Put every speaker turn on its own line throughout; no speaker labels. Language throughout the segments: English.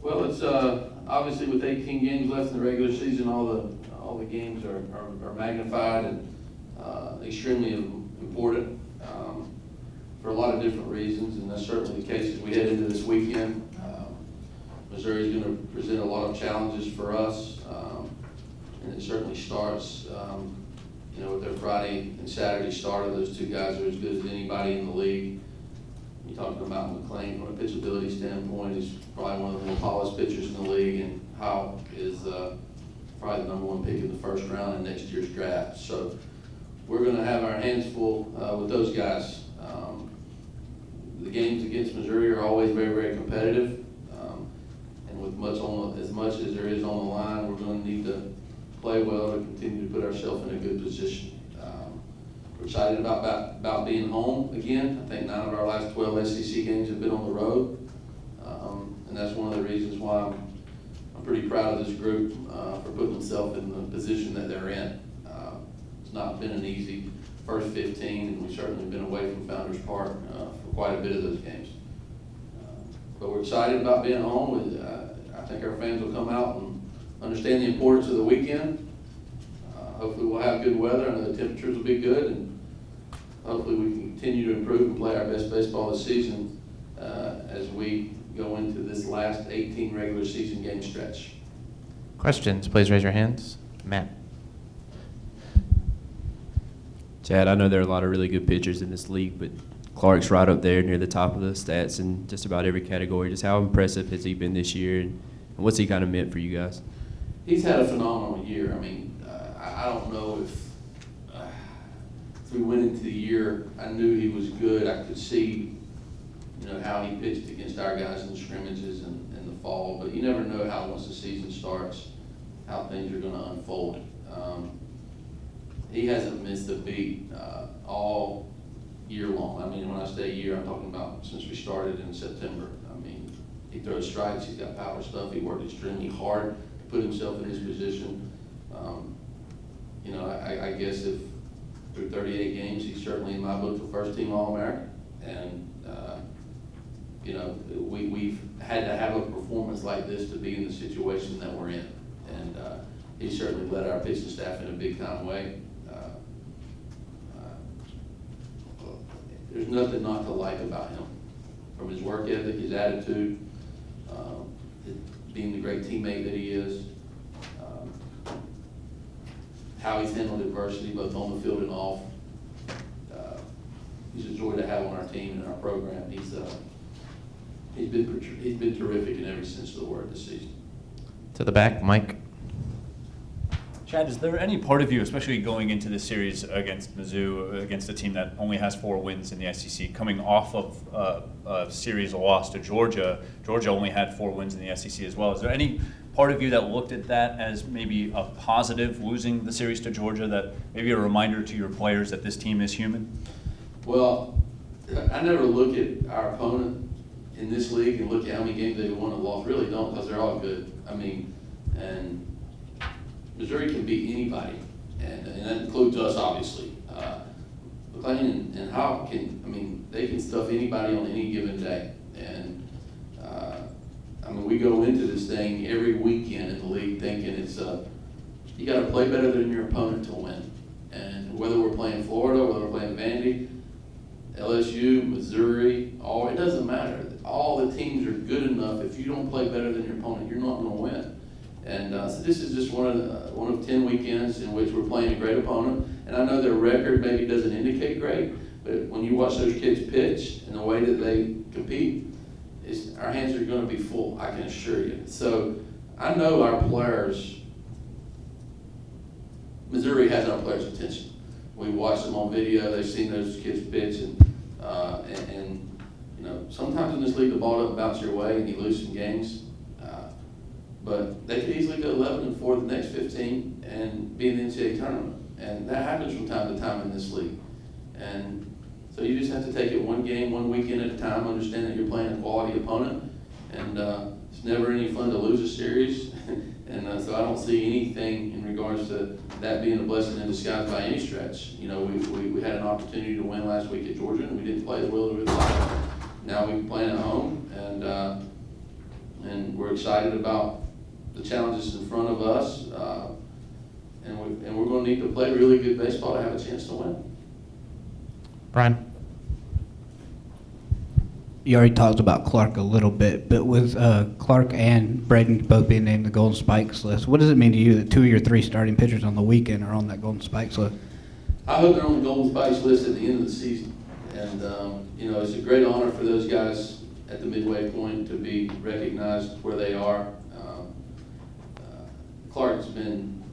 Well, it's obviously with 18 games left in the regular season, all the games are magnified and extremely important for a lot of different reasons, and that's certainly the case as we head into this weekend. Missouri is going to present a lot of challenges for us, and it certainly starts, with their Friday and Saturday start. Those two guys are as good as anybody in the league. You're talking about McClain from a pitchability standpoint. He's probably one of the more polished pitchers in the league, and Howe is probably the #1 pick in the first round in next year's draft. So we're going to have our hands full with those guys. The games against Missouri are always very, very competitive, and with as much as there is on the line, we're going to need to play well to continue to put ourselves in a good position. We're excited about being home again. I think 9 of our last 12 SEC games have been on the road, and that's one of the reasons why I'm pretty proud of this group for putting themselves in the position that they're in. It's not been an easy first 15, and we've certainly been away from Founders Park for quite a bit of those games. But we're excited about being home. I think our fans will come out and understand the importance of the weekend. Hopefully we'll have good weather. I know the temperatures will be good, and hopefully we can continue to improve and play our best baseball this season as we go into this last 18 regular season game stretch.
Questions, please raise your hands. Matt.
Chad, I know there are a lot of really good pitchers in this league, but Clark's right up there near the top of the stats in just about every category. Just how impressive has he been this year, and what's he kind of meant for you guys?
He's had a phenomenal year. I mean, I don't know if we went into the year, I knew he was good. I could see, how he pitched against our guys in the scrimmages in the fall, but you never know how once the season starts, how things are going to unfold. He hasn't missed a beat all year long. I mean, when I say year, I'm talking about since we started in September. I mean, he throws strikes, he's got power stuff, he worked extremely hard to put himself in his position. I guess if through 38 games, he's certainly in my book the first team All-American. And, we've had to have a performance like this to be in the situation that we're in. And he certainly led our pitching staff in a big-time way. There's nothing not to like about him, from his work ethic, his attitude, being the great teammate that he is, how he's handled adversity both on the field and off. He's a joy to have on our team and our program. He's been terrific in every sense of the word this season.
To the back, Mike.
Chad, is there any part of you, especially going into this series against Mizzou, against a team that only has 4 wins in the SEC, coming off of a series loss to Georgia? Georgia only had 4 wins in the SEC as well. Is there any part of you that looked at that as maybe a positive, losing the series to Georgia, that maybe a reminder to your players that this team is human?
Well, I never look at our opponent in this league and look at how many games they've won and lost. Really don't, because they're all good. I mean, and Missouri can beat anybody, and that includes us, obviously. McClain and Howe they can stuff anybody on any given day. And, we go into this thing every weekend in the league thinking it's, you got to play better than your opponent to win. And whether we're playing Florida, whether we're playing Vandy, LSU, Missouri, it doesn't matter. All the teams are good enough. If you don't play better than your opponent, you're not going to win. And so this is just one of 10 weekends in which we're playing a great opponent. And I know their record maybe doesn't indicate great, but when you watch those kids pitch and the way that they compete, our hands are going to be full, I can assure you. So I know our players, Missouri has our players' attention. We watched them on video. They've seen those kids pitch, and sometimes in this league the ball doesn't bounce your way and you lose some games. But they could easily go 11-4 the next 15 and be in the NCAA tournament. And that happens from time to time in this league. And so you just have to take it one game, one weekend at a time, understand that you're playing a quality opponent. And it's never any fun to lose a series. And so I don't see anything in regards to that being a blessing in disguise by any stretch. We had an opportunity to win last week at Georgia, and we didn't play as well as we would like. Now we're playing at home, and and we're excited about the challenges in front of us. And we're going to need to play really good baseball to have a chance to win.
Brian?
You already talked about Clark a little bit, but with Clark and Braden both being named the Golden Spikes list, what does it mean to you that 2 of your 3 starting pitchers on the weekend are on that Golden Spikes list?
I hope they're on the Golden Spikes list at the end of the season. And, it's a great honor for those guys at the midway point to be recognized where they are. Clark's been,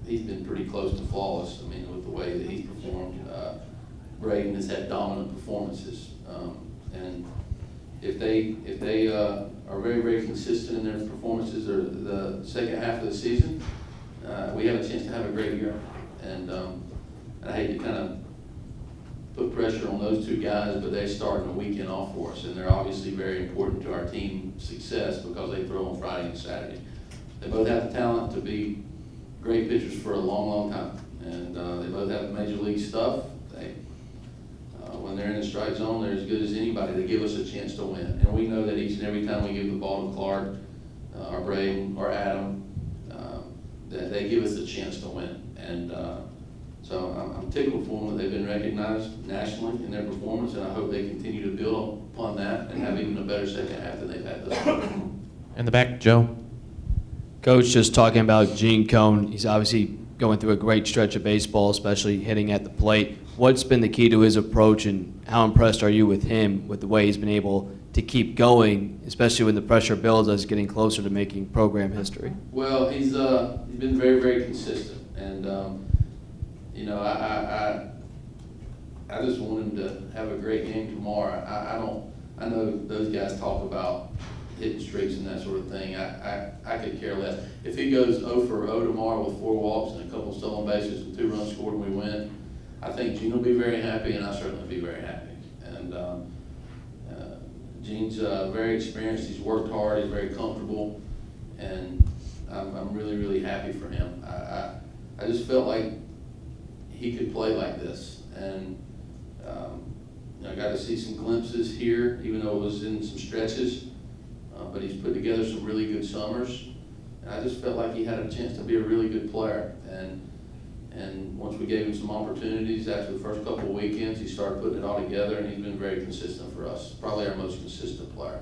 he's been pretty close to flawless, with the way that he's performed. Braden has had dominant performances. And if they are very, very consistent in their performances or the second half of the season, we have a chance to have a great year. And I hate to kind of put pressure on those 2 guys, but they start a weekend off for us, and they're obviously very important to our team's success because they throw on Friday and Saturday. They both have the talent to be great pitchers for a long, long time, and they both have major league stuff. When they're in the strike zone, they're as good as anybody. They give us a chance to win, and we know that each and every time we give the ball to Clark, or Braden, or Adam, that they give us a chance to win. And so I'm tickled for them that they've been recognized nationally in their performance, and I hope they continue to build upon that and have even a better second half than they've had this far.
In the back, Joe?
Coach, just talking about Gene Cone, he's obviously going through a great stretch of baseball, especially hitting at the plate. What's been the key to his approach, and how impressed are you with him, with the way he's been able to keep going, especially when the pressure builds as getting closer to making program history?
Well, he's been very, very consistent, and I just want him to have a great game tomorrow. I know those guys talk about hitting streaks and that sort of thing. I could care less. If he goes 0 for 0 tomorrow with 4 walks and a couple stolen bases and 2 runs scored and we win, I think Gene will be very happy, and I'll certainly be very happy. And Gene's very experienced. He's worked hard. He's very comfortable, and I'm really, really happy for him. I just felt like he could play like this, and I got to see some glimpses here, even though it was in some stretches. But he's put together some really good summers, and I just felt like he had a chance to be a really good player. And once we gave him some opportunities after the first couple of weekends, he started putting it all together, and he's been very consistent for us. Probably our most consistent player.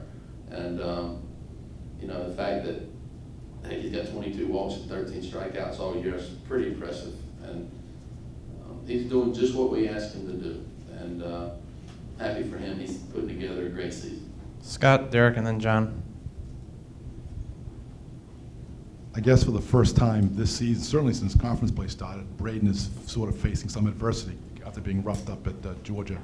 And the fact that he's got 22 walks and 13 strikeouts all year is pretty impressive. And he's doing just what we asked him to do. And happy for him. He's putting together a great season.
Scott, Derek, and then John.
I guess for the first time this season, certainly since conference play started, Braden is sort of facing some adversity after being roughed up at Georgia.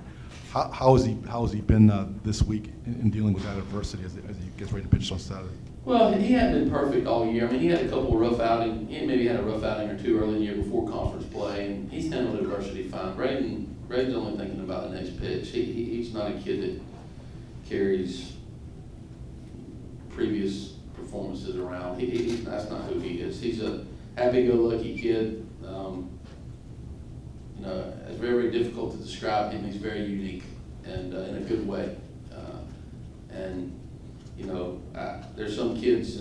How has he been this week in dealing with that adversity as he gets ready to pitch on Saturday?
Well, he hadn't been perfect all year. He had a couple of rough outings. He maybe had a rough outing or 2 early in the year before conference play, and he's handled adversity fine. Braden's only thinking about the next pitch. He's not a kid that carries previous performances around. That's not who he is. He's a happy-go-lucky kid. It's very, very difficult to describe him. He's very unique and in a good way. There's some kids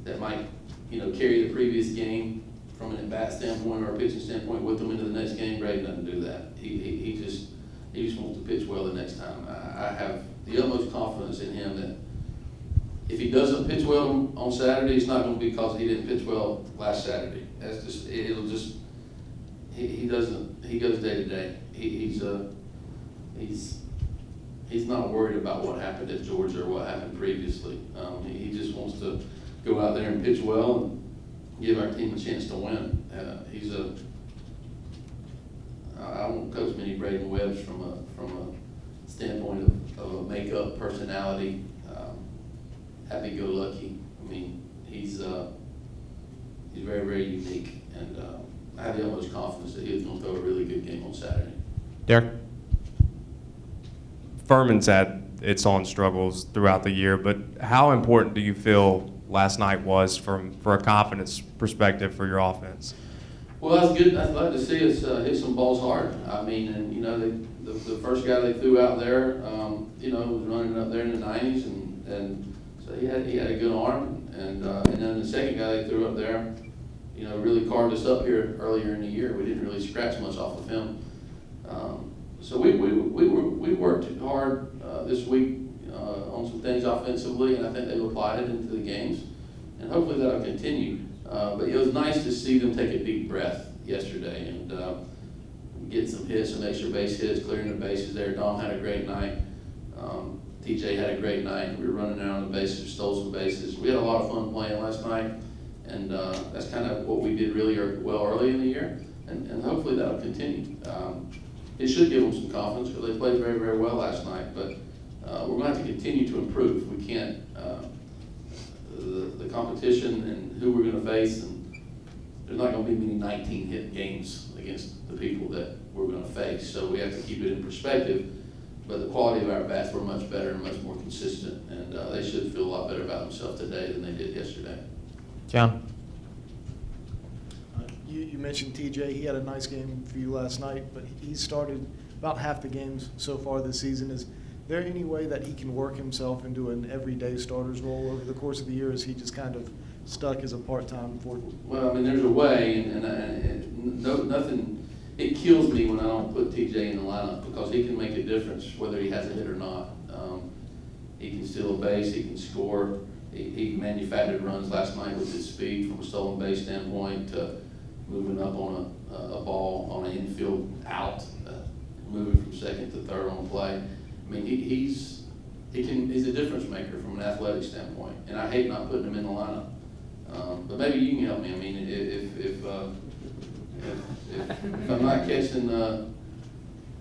that might, carry the previous game from an at-bat standpoint or a pitching standpoint with them into the next game. Braden doesn't do that. He just wants to pitch well the next time. I have the utmost confidence in him that if he doesn't pitch well on Saturday, it's not going to be because he didn't pitch well last Saturday. He goes day to day. He's not worried about what happened at Georgia or what happened previously. He just wants to go out there and pitch well and give our team a chance to win. I won't coach many Braden Webbs from a standpoint of a makeup personality. Happy-go-lucky. He's very, very unique, and I have the utmost confidence that he's going to throw a really good game on Saturday.
Derek?
Furman's had its own struggles throughout the year, but how important do you feel last night was for a confidence perspective for your offense?
Well, that's good. I'd like to see us hit some balls hard. The first guy they threw out there, was running up there in the 90s, and so he had a good arm, and then the second guy they threw up there, really carved us up here earlier in the year. We didn't really scratch much off of him. So we worked hard this week on some things offensively, and I think they've applied it into the games, and hopefully that'll continue. But it was nice to see them take a deep breath yesterday and get some hits, some extra base hits, clearing the bases there. Dom had a great night. TJ had a great night. We were running around the bases, stole some bases. We had a lot of fun playing last night, and that's kind of what we did really well early in the year, and hopefully that'll continue. It should give them some confidence because they played very, very well last night, but we're going to have to continue to improve. We can't, the competition and who we're going to face, and there's not going to be many 19-hit games against the people that we're going to face, so we have to keep it in perspective. But the quality of our bats were much better and much more consistent, and they should feel a lot better about themselves today than they did yesterday.
John.
You mentioned TJ. He had a nice game for you last night, but he started about half the games so far this season. Is there any way that he can work himself into an everyday starter's role over the course of the year? Is he just kind of stuck as a part-time forward?
Well, I mean, there's a way, and nothing. It kills me when I don't put TJ in the lineup because he can make a difference whether he has a hit or not. He can steal a base, he can score. He manufactured runs last night with his speed from a stolen base standpoint to moving up on a ball on an infield out, moving from second to third on play. I mean, he's a difference maker from an athletic standpoint, and I hate not putting him in the lineup. But maybe you can help me. I mean, if I'm not catching,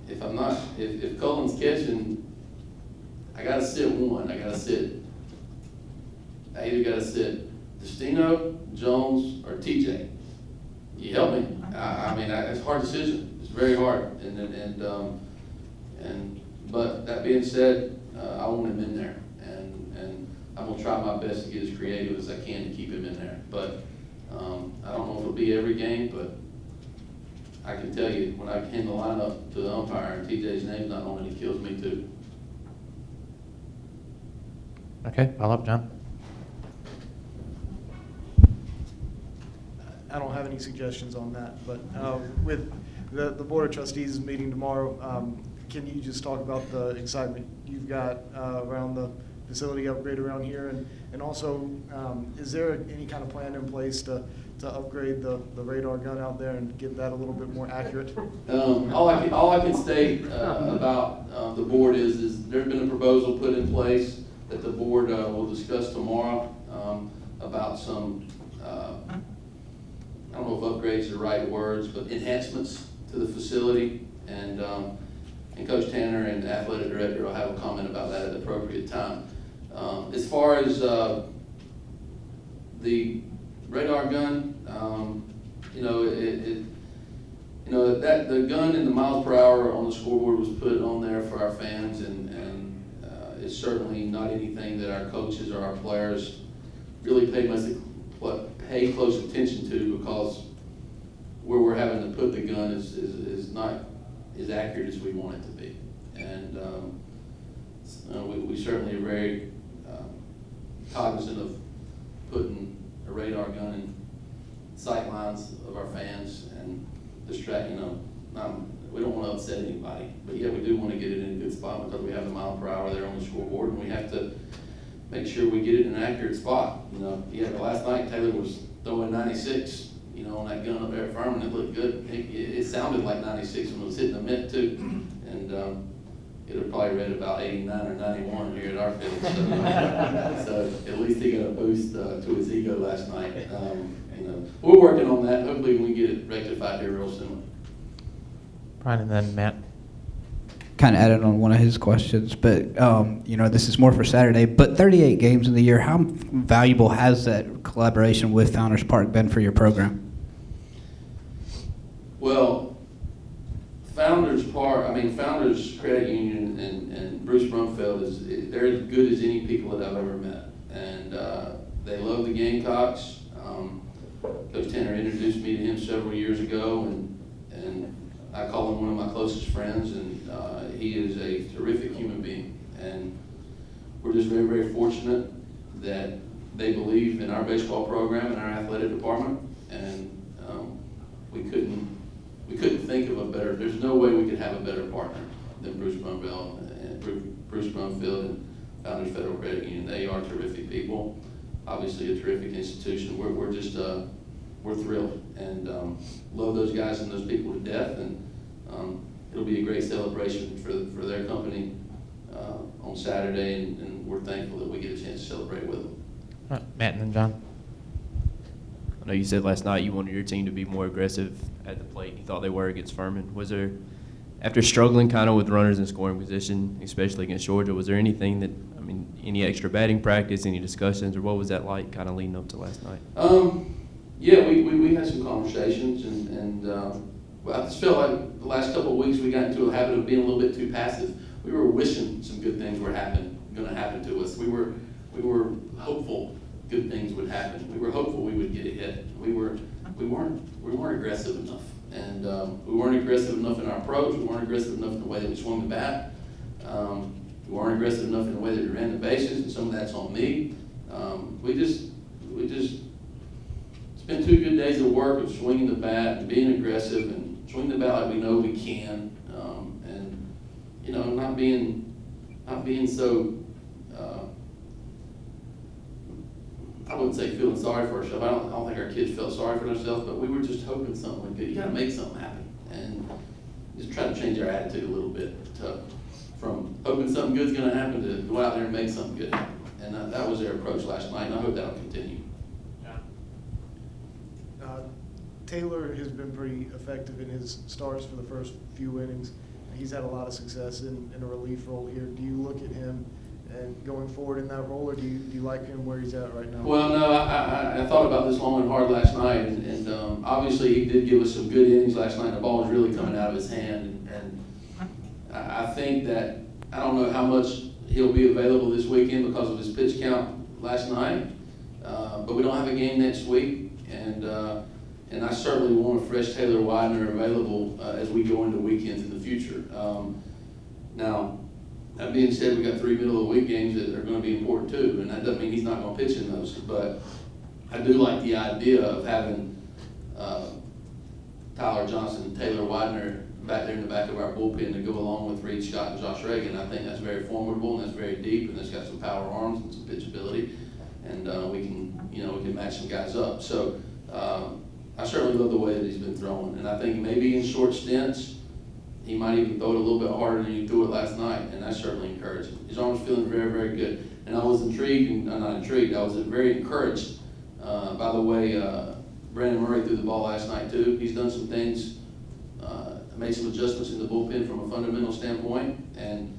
if Cullen's catching, I gotta sit one. I either gotta sit Destino, Jones, or TJ. You help me? I mean, it's a hard decision. It's very hard. But that being said, I want him in there, and I'm gonna try my best to get as creative as I can to keep him in there. But I don't know if it'll be every game, but I can tell you when I hand the lineup to the umpire and TJ's name's not on it, it kills me too.
Okay, follow up, John.
I don't have any suggestions on that, but with the Board of Trustees meeting tomorrow, can you just talk about the excitement you've got around the facility upgrade around here? And also, is there any kind of plan in place to upgrade the radar gun out there and get that a little bit more accurate?
All I can state about the board is there's been a proposal put in place that the board will discuss tomorrow about some, I don't know if upgrades are the right words, but enhancements to the facility. And Coach Tanner and the athletic director will have a comment about that at the appropriate time. As far as the radar gun, that the gun and the miles per hour on the scoreboard was put on there for our fans, and it's certainly not anything that our coaches or our players really pay close attention to, because where we're having to put the gun is not as accurate as we want it to be. And we certainly are very cognizant of putting a radar gun in sight lines of our fans and distract, we don't want to upset anybody, but yeah, we do want to get it in a good spot because we have the mile per hour there on the scoreboard, and we have to make sure we get it in an accurate spot. Last night Taylor was throwing 96, on that gun up there at Furman. It looked good. It sounded like 96 when it was hitting the mitt too, and it would probably read about 89 or 91 here at our field. So at least he got a boost to his ego last night. We're working on that. Hopefully we can get it rectified here real soon.
Brian, and then Matt.
Kind of added on one of his questions, but this is more for Saturday. But 38 games in the year, how valuable has that collaboration with Founders Park been for your program?
Well, Founders Credit Union and Bruce Brumfeld they're as good as any people that I've ever met, and they love the Gamecocks. Coach Tanner introduced me to him several years ago, and I call him one of my closest friends, and he is a terrific human being. And we're just very, very fortunate that they believe in our baseball program and our athletic department, and we couldn't think of a better. There's no way we could have a better partner than Bruce Brumfield and Founders Federal Credit Union. They are terrific people, obviously a terrific institution. We're just we're thrilled and love those guys and those people to death, and it'll be a great celebration for their company on Saturday, and we're thankful that we get a chance to celebrate with them.
All right, Matt and then John.
I know you said last night you wanted your team to be more aggressive at the plate. You thought they were against Furman. Was there, after struggling kind of with runners in scoring position, especially against Georgia, was there anything that, I mean, any extra batting practice, any discussions, or what was that like kind of leading up to last night?
Yeah, we had some conversations, and well, I just felt like the last couple of weeks we got into a habit of being a little bit too passive. We were wishing some good things were going to happen to us. We were hopeful good things would happen. We were hopeful we would get a hit. We weren't aggressive enough, and we weren't aggressive enough in our approach. We weren't aggressive enough in the way that we swung the bat. We weren't aggressive enough in the way that we ran the bases, and some of that's on me. We just spent 2 good days of work of swinging the bat and being aggressive and swinging the bat like we know we can, and you know, not being so. I wouldn't say feeling sorry for ourselves. I don't think our kids felt sorry for themselves, but we were just hoping something would good. You got to make something happen, and just try to change our attitude a little bit from hoping something good's going to happen to go out there and make something good happen. And that was their approach last night, and I hope that'll continue.
Taylor has been pretty effective in his starts for the first few innings. He's had a lot of success in a relief role here. Do you look at him and going forward in that role, or do you like him where he's at right now?
Well, no, I thought about this long and hard last night, and obviously he did give us some good innings last night. The ball was really coming out of his hand, and I think that, I don't know how much he'll be available this weekend because of his pitch count last night, but we don't have a game next week, and I certainly want a fresh Taylor Widener available as we go into weekends in the future. Now, that being said, we got 3 middle-of-the-week games that are going to be important too, and that doesn't mean he's not going to pitch in those. But I do like the idea of having Tyler Johnson and Taylor Widener back there in the back of our bullpen to go along with Reed Scott and Josh Reagan. I think that's very formidable, and that's very deep, and it's got some power arms and some pitchability, and we can match some guys up. So I certainly love the way that he's been throwing, and I think maybe in short stints, he might even throw it a little bit harder than he threw it last night, and that's certainly encouraging. His arm's feeling very, very good. And I was intrigued, not intrigued, I was very encouraged by the way Brandon Murray threw the ball last night too. He's done some things, made some adjustments in the bullpen from a fundamental standpoint, and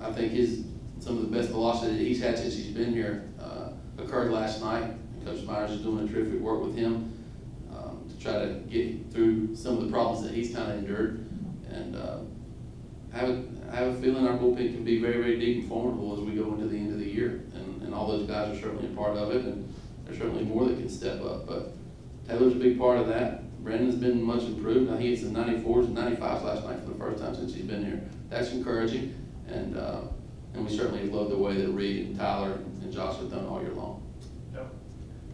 I think some of the best velocity that he's had since he's been here occurred last night. Coach Myers is doing a terrific work with him to try to get through some of the problems that he's kind of endured. And I have a feeling our bullpen can be very, very deep and formidable as we go into the end of the year. And all those guys are certainly a part of it, and there's certainly more that can step up. But Taylor's a big part of that. Brandon's been much improved. Now he hits the 94s and 95s last night for the first time since he's been here. That's encouraging, and we certainly love the way that Reed and Tyler and Josh have done all year long.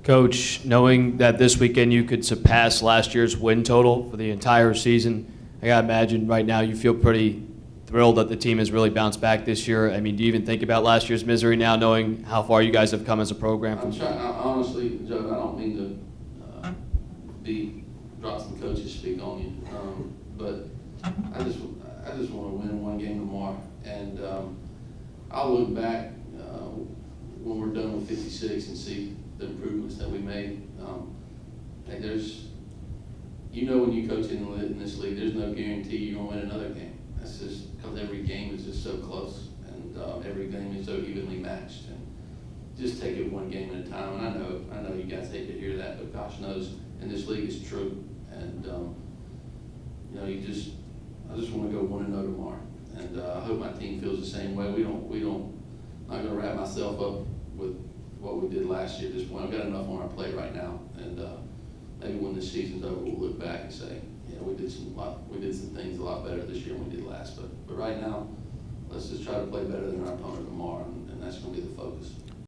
Coach, knowing that this weekend you could surpass last year's win total for the entire season, I gotta imagine right now you feel pretty thrilled that the team has really bounced back this year. I mean, do you even think about last year's misery now, knowing how far you guys have come as a program?
Honestly, Joe, I don't mean to drop some coaches speak on you, but I just want to win one game tomorrow, and I'll look back when we're done with 56 and see the improvements that we made. Like when you coach in this league, there's no guarantee you're going to win another game. That's just because every game is just so close, and every game is so evenly matched. And just take it one game at a time. And I know you guys hate to hear that, but gosh knows in this league it's true. And I just want to go 1-0 tomorrow, and I hope my team feels the same way. I'm not going to wrap myself up with what we did last year at this point. I've got enough on our plate right now, and maybe when this season's over, we'll look back and say, we did some things a lot better this year than we did last. But right now, let's just try to play better than our opponent tomorrow, and that's going to be the focus.